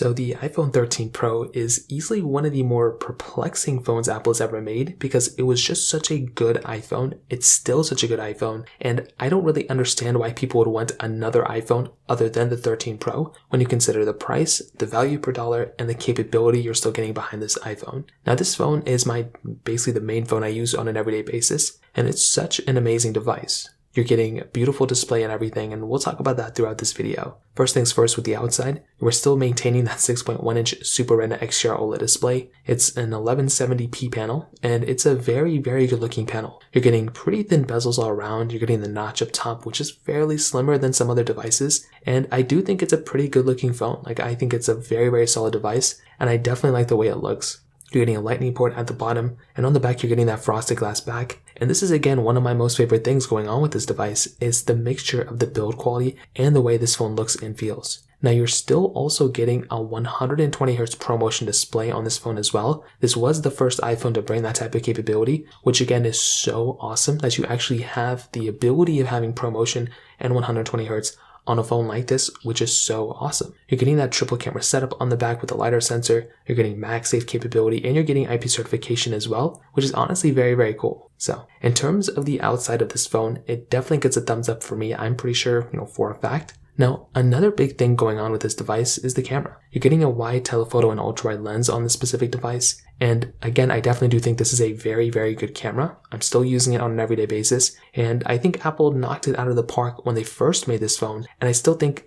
So the iPhone 13 Pro is easily one of the more perplexing phones Apple has ever made because it was just such a good iPhone. It's still such a good iPhone, and I don't really understand why people would want another iPhone other than the 13 Pro when you consider the price, the value per dollar, and the capability you're still getting behind this iPhone. Now this phone is basically the main phone I use on an everyday basis, and it's such an amazing device. You're getting a beautiful display and everything, and we'll talk about that throughout this video. First things first with the outside, we're still maintaining that 6.1-inch Super Retina XDR OLED display. It's an 1170p panel, and it's a very, very good looking panel. You're getting pretty thin bezels all around, you're getting the notch up top, which is fairly slimmer than some other devices, and I do think it's a pretty good looking phone. I think it's a very, very solid device, and I definitely like the way it looks. You're getting a lightning port at the bottom, and on the back you're getting that frosted glass back. And this is again one of my most favorite things going on with this device is the mixture of the build quality and the way this phone looks and feels. Now you're still also getting a 120Hz ProMotion display on this phone as well. This was the first iPhone to bring that type of capability, which again is so awesome that you actually have the ability of having ProMotion and 120Hz on a phone like this, which is so awesome. You're getting that triple camera setup on the back with the LiDAR sensor, you're getting MagSafe capability, and you're getting IP certification as well, which is honestly very, very cool. So in terms of the outside of this phone, it definitely gets a thumbs up for me. I'm pretty sure, for a fact. Now, another big thing going on with this device is the camera. You're getting a wide telephoto and ultra-wide lens on this specific device. And again, I definitely do think this is a very, very good camera. I'm still using it on an everyday basis. And I think Apple knocked it out of the park when they first made this phone. And I still think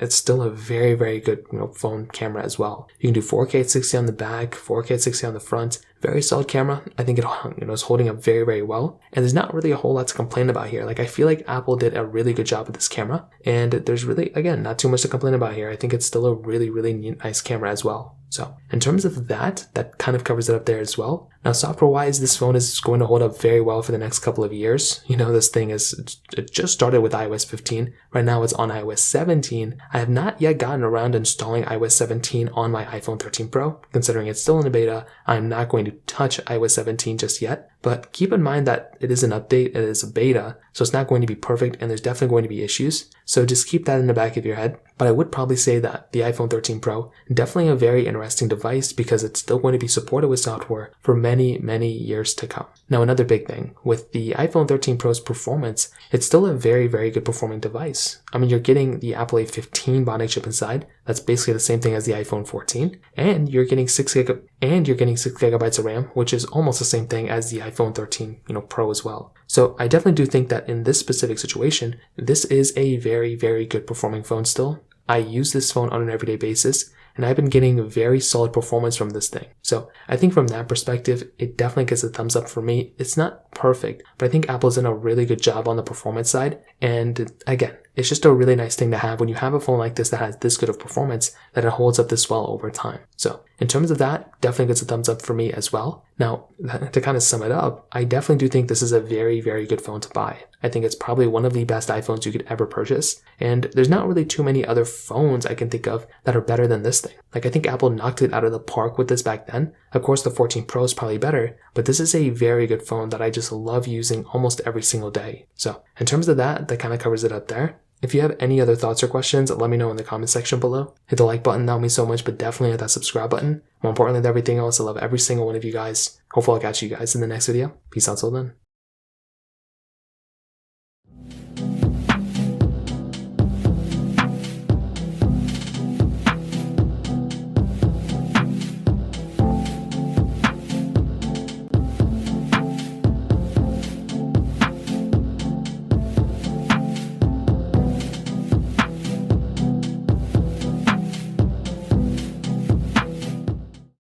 it's still a very, very good phone camera as well. You can do 4K at 60 on the back, 4K at 60 on the front. Very solid camera. I think it is holding up very, very well. And there's not really a whole lot to complain about here. I feel like Apple did a really good job with this camera. And there's really, again, not too much to complain about here. I think it's still a really, really nice camera as well. So in terms of that kind of covers it up there as well. Now software-wise, this phone is going to hold up very well for the next couple of years. This thing it just started with iOS 15. Right now it's on iOS 17. I have not yet gotten around to installing iOS 17 on my iPhone 13 Pro. Considering it's still in a beta, I'm not going to touch iOS 17 just yet. But keep in mind that it is an update, it is a beta, so it's not going to be perfect and there's definitely going to be issues. So just keep that in the back of your head. But I would probably say that the iPhone 13 Pro, definitely a very interesting device because it's still going to be supported with software for many, many years to come. Now another big thing, with the iPhone 13 Pro's performance, it's still a very, very good performing device. You're getting the Apple A15 Bionic chip inside. That's basically the same thing as the iPhone 14. And you're getting 6 gigabytes of RAM, which is almost the same thing as the iPhone 13, Pro as well. So I definitely do think that in this specific situation, this is a very, very good performing phone still. I use this phone on an everyday basis, and I've been getting very solid performance from this thing. So I think from that perspective, it definitely gets a thumbs up for me. It's not perfect, but I think Apple's done a really good job on the performance side. And again, it's just a really nice thing to have when you have a phone like this that has this good of performance, that it holds up this well over time. So in terms of that, definitely gets a thumbs up for me as well. Now, to kind of sum it up, I definitely do think this is a very, very good phone to buy. I think it's probably one of the best iPhones you could ever purchase. And there's not really too many other phones I can think of that are better than this thing. I think Apple knocked it out of the park with this back then. Of course, the 14 Pro is probably better, but this is a very good phone that I just love using almost every single day. So in terms of that kind of covers it up there. If you have any other thoughts or questions, let me know in the comment section below. Hit the like button, that would mean so much, but definitely hit that subscribe button. More importantly than everything else, I love every single one of you guys. Hopefully I'll catch you guys in the next video. Peace out till then.